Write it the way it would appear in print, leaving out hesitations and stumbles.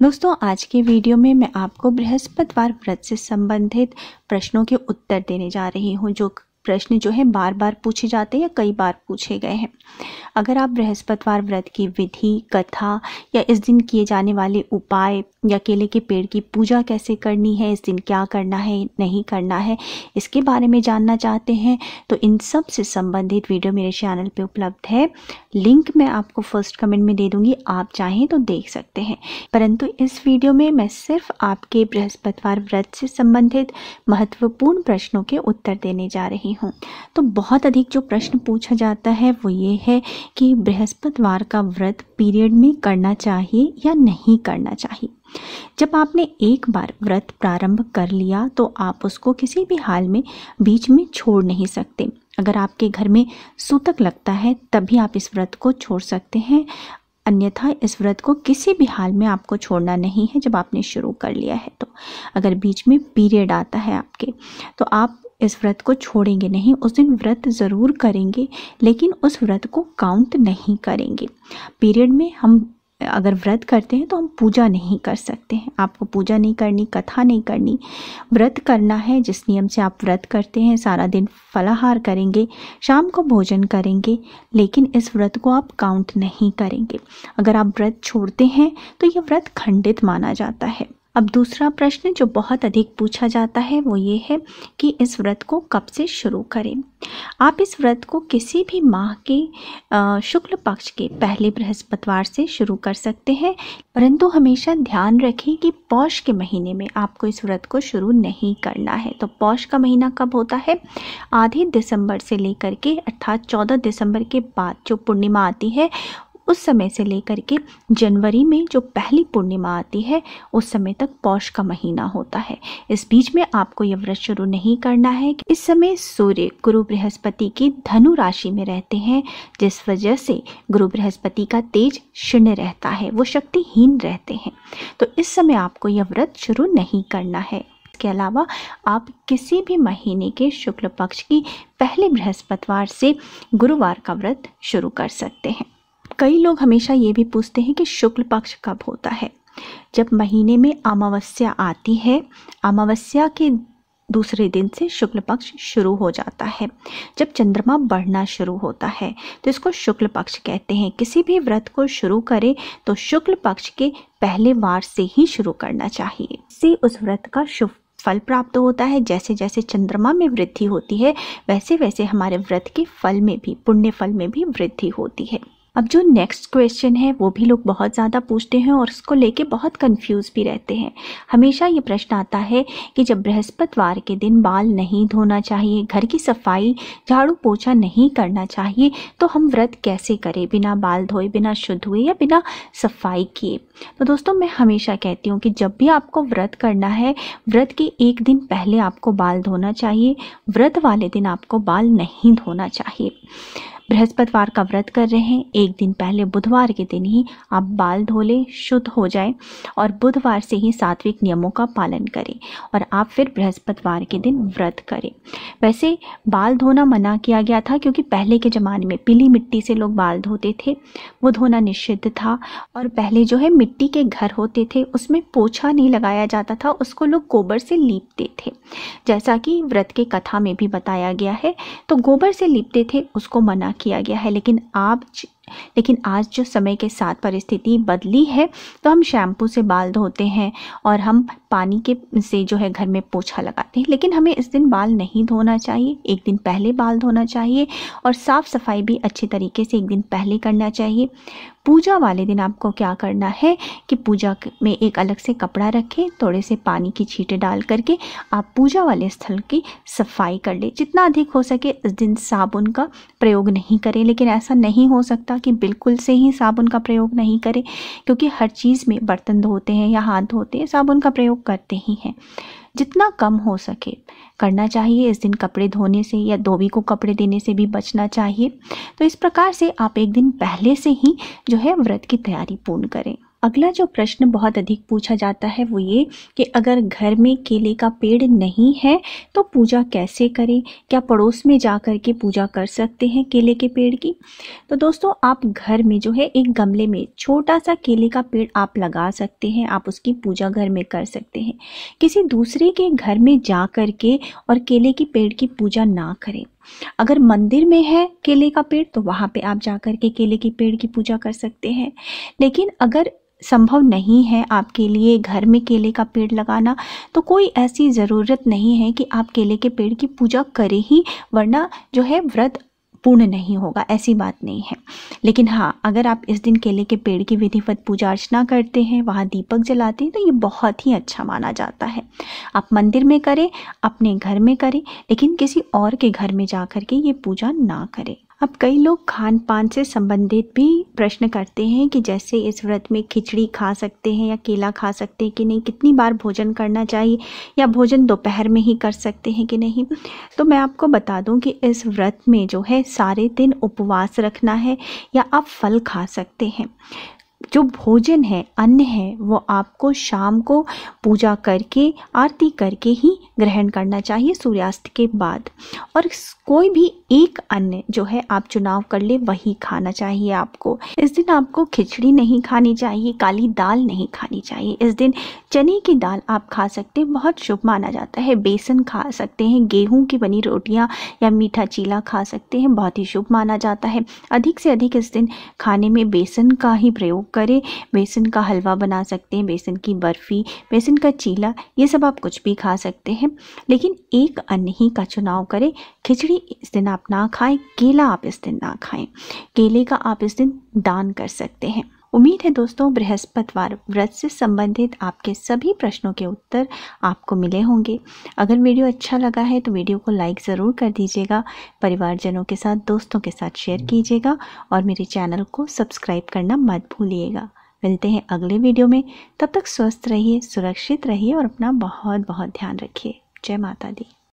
दोस्तों, आज के वीडियो में मैं आपको बृहस्पतिवार व्रत से संबंधित प्रश्नों के उत्तर देने जा रही हूँ। जो प्रश्न जो है बार बार पूछे जाते हैं या कई बार पूछे गए हैं। अगर आप बृहस्पतिवार व्रत की विधि, कथा या इस दिन किए जाने वाले उपाय या केले के पेड़ की पूजा कैसे करनी है, इस दिन क्या करना है नहीं करना है, इसके बारे में जानना चाहते हैं तो इन सब से संबंधित वीडियो मेरे चैनल पे उपलब्ध है। लिंक मैं आपको फर्स्ट कमेंट में दे दूंगी, आप चाहें तो देख सकते हैं। परंतु इस वीडियो में मैं सिर्फ आपके बृहस्पतिवार व्रत से संबंधित महत्वपूर्ण प्रश्नों के उत्तर देने जा रही हूँ। तो बहुत अधिक जो प्रश्न पूछा जाता है वो ये है कि बृहस्पतिवार का व्रत पीरियड में करना चाहिए या नहीं करना चाहिए। जब आपने एक बार व्रत प्रारंभ कर लिया तो आप उसको किसी भी हाल में बीच में छोड़ नहीं सकते। अगर आपके घर में सूतक लगता है तभी आप इस व्रत को छोड़ सकते हैं, अन्यथा इस व्रत को किसी भी हाल में आपको छोड़ना नहीं है। जब आपने शुरू कर लिया है तो अगर बीच में पीरियड आता है आपके तो आप इस व्रत को छोड़ेंगे नहीं। उस दिन व्रत ज़रूर करेंगे लेकिन उस व्रत को काउंट नहीं करेंगे। पीरियड में हम अगर व्रत करते हैं तो हम पूजा नहीं कर सकते हैं। आपको पूजा नहीं करनी, कथा नहीं करनी, व्रत करना है। जिस नियम से आप व्रत करते हैं, सारा दिन फलाहार करेंगे, शाम को भोजन करेंगे, लेकिन इस व्रत को आप काउंट नहीं करेंगे। अगर आप व्रत छोड़ते हैं तो यह व्रत खंडित माना जाता है। अब दूसरा प्रश्न जो बहुत अधिक पूछा जाता है वो ये है कि इस व्रत को कब से शुरू करें। आप इस व्रत को किसी भी माह के शुक्ल पक्ष के पहले बृहस्पतिवार से शुरू कर सकते हैं, परंतु हमेशा ध्यान रखें कि पौष के महीने में आपको इस व्रत को शुरू नहीं करना है। तो पौष का महीना कब होता है? आधे दिसंबर से लेकर के अर्थात 14 दिसंबर के बाद जो पूर्णिमा आती है उस समय से लेकर के जनवरी में जो पहली पूर्णिमा आती है उस समय तक पौष का महीना होता है। इस बीच में आपको यह व्रत शुरू नहीं करना है। इस समय सूर्य गुरु बृहस्पति की धनु राशि में रहते हैं, जिस वजह से गुरु बृहस्पति का तेज शून्य रहता है, वो शक्तिहीन रहते हैं। तो इस समय आपको यह व्रत शुरू नहीं करना है। इसके अलावा आप किसी भी महीने के शुक्ल पक्ष की पहले बृहस्पतिवार से गुरुवार का व्रत शुरू कर सकते हैं। कई लोग हमेशा ये भी पूछते हैं कि शुक्ल पक्ष कब होता है? जब महीने में अमावस्या आती है, अमावस्या के दूसरे दिन से शुक्ल पक्ष शुरू हो जाता है। जब चंद्रमा बढ़ना शुरू होता है तो इसको शुक्ल पक्ष कहते हैं। किसी भी व्रत को शुरू करें तो शुक्ल पक्ष के पहले वार से ही शुरू करना चाहिए। इससे उस व्रत का शुभ फल प्राप्त होता है। जैसे जैसे चंद्रमा में वृद्धि होती है वैसे वैसे हमारे व्रत के फल में भी, पुण्य फल में भी वृद्धि होती है। अब जो नेक्स्ट क्वेश्चन है वो भी लोग बहुत ज़्यादा पूछते हैं और उसको लेके बहुत कंफ्यूज भी रहते हैं। हमेशा ये प्रश्न आता है कि जब बृहस्पतिवार के दिन बाल नहीं धोना चाहिए, घर की सफाई, झाड़ू पोछा नहीं करना चाहिए, तो हम व्रत कैसे करें बिना बाल धोए, बिना शुद्ध हुए या बिना सफाई किए। तो दोस्तों, मैं हमेशा कहती हूँ कि जब भी आपको व्रत करना है, व्रत के एक दिन पहले आपको बाल धोना चाहिए। व्रत वाले दिन आपको बाल नहीं धोना चाहिए। बृहस्पतिवार का व्रत कर रहे हैं, एक दिन पहले बुधवार के दिन ही आप बाल धो लें, शुद्ध हो जाए और बुधवार से ही सात्विक नियमों का पालन करें और आप फिर बृहस्पतिवार के दिन व्रत करें। वैसे बाल धोना मना किया गया था क्योंकि पहले के ज़माने में पीली मिट्टी से लोग बाल धोते थे, वो धोना निषिद्ध था। और पहले जो है मिट्टी के घर होते थे, उसमें पोछा नहीं लगाया जाता था, उसको लोग गोबर से लीपते थे, जैसा कि व्रत के कथा में भी बताया गया है। तो गोबर से लीपते थे, उसको मना किया गया है। लेकिन आज जो समय के साथ परिस्थिति बदली है तो हम शैम्पू से बाल धोते हैं और हम पानी के से जो है घर में पोछा लगाते हैं। लेकिन हमें इस दिन बाल नहीं धोना चाहिए, एक दिन पहले बाल धोना चाहिए और साफ सफाई भी अच्छे तरीके से एक दिन पहले करना चाहिए। पूजा वाले दिन आपको क्या करना है कि पूजा में एक अलग से कपड़ा रखें, थोड़े से पानी की छींटे डाल करके आप पूजा वाले स्थल की सफाई कर ले। जितना अधिक हो सके इस दिन साबुन का प्रयोग नहीं करें, लेकिन ऐसा नहीं हो सकता कि बिल्कुल से ही साबुन का प्रयोग नहीं करें, क्योंकि हर चीज़ में बर्तन धोते हैं या हाथ धोते हैं साबुन का प्रयोग करते ही हैं। जितना कम हो सके करना चाहिए। इस दिन कपड़े धोने से या धोबी को कपड़े देने से भी बचना चाहिए। तो इस प्रकार से आप एक दिन पहले से ही जो है व्रत की तैयारी पूर्ण करें। अगला जो प्रश्न बहुत अधिक पूछा जाता है वो ये कि अगर घर में केले का पेड़ नहीं है तो पूजा कैसे करें, क्या पड़ोस में जा कर के पूजा कर सकते हैं केले के पेड़ की। तो दोस्तों, आप घर में जो है एक गमले में छोटा सा केले का पेड़ आप लगा सकते हैं, आप उसकी पूजा घर में कर सकते हैं। किसी दूसरे के घर में जा कर के और केले के पेड़ की पूजा ना करें। अगर मंदिर में है केले का पेड़ तो वहाँ पे आप जा कर के केले के पेड़ की पूजा कर सकते हैं। लेकिन अगर संभव नहीं है आपके लिए घर में केले का पेड़ लगाना, तो कोई ऐसी ज़रूरत नहीं है कि आप केले के पेड़ की पूजा करें ही, वरना जो है व्रत पूर्ण नहीं होगा, ऐसी बात नहीं है। लेकिन हाँ, अगर आप इस दिन केले के पेड़ की विधिवत पूजा अर्चना करते हैं, वहाँ दीपक जलाते हैं, तो ये बहुत ही अच्छा माना जाता है। आप मंदिर में करें, अपने घर में करें, लेकिन किसी और के घर में जा कर के ये पूजा ना करें। अब कई लोग खान पान से संबंधित भी प्रश्न करते हैं कि जैसे इस व्रत में खिचड़ी खा सकते हैं या केला खा सकते हैं कि नहीं, कितनी बार भोजन करना चाहिए, या भोजन दोपहर में ही कर सकते हैं कि नहीं। तो मैं आपको बता दूं कि इस व्रत में जो है सारे दिन उपवास रखना है, या आप फल खा सकते हैं। जो भोजन है, अन्न है, वो आपको शाम को पूजा करके आरती करके ही ग्रहण करना चाहिए, सूर्यास्त के बाद। और कोई भी एक अन्न जो है आप चुनाव कर ले वही खाना चाहिए आपको। इस दिन आपको खिचड़ी नहीं खानी चाहिए, काली दाल नहीं खानी चाहिए। इस दिन चने की दाल आप खा सकते हैं, बहुत शुभ माना जाता है। बेसन खा सकते हैं, गेहूं की बनी रोटियां या मीठा चीला खा सकते हैं, बहुत ही शुभ माना जाता है। अधिक से अधिक इस दिन खाने में बेसन का ही प्रयोग करें। बेसन का हलवा बना सकते हैं, बेसन की बर्फी, बेसन का चीला, ये सब आप कुछ भी खा सकते हैं, लेकिन एक अन्न ही का चुनाव करें। खिचड़ी इस दिन आप ना खाएं, केला आप इस दिन ना खाएं। केले का आप इस दिन दान कर सकते हैं। उम्मीद है दोस्तों, बृहस्पतिवार व्रत से संबंधित आपके सभी प्रश्नों के उत्तर आपको मिले होंगे। अगर वीडियो अच्छा लगा है तो वीडियो को लाइक ज़रूर कर दीजिएगा, परिवारजनों के साथ, दोस्तों के साथ शेयर कीजिएगा, और मेरे चैनल को सब्सक्राइब करना मत भूलिएगा। मिलते हैं अगले वीडियो में, तब तक स्वस्थ रहिए, सुरक्षित रहिए और अपना बहुत बहुत ध्यान रखिए। जय माता दी।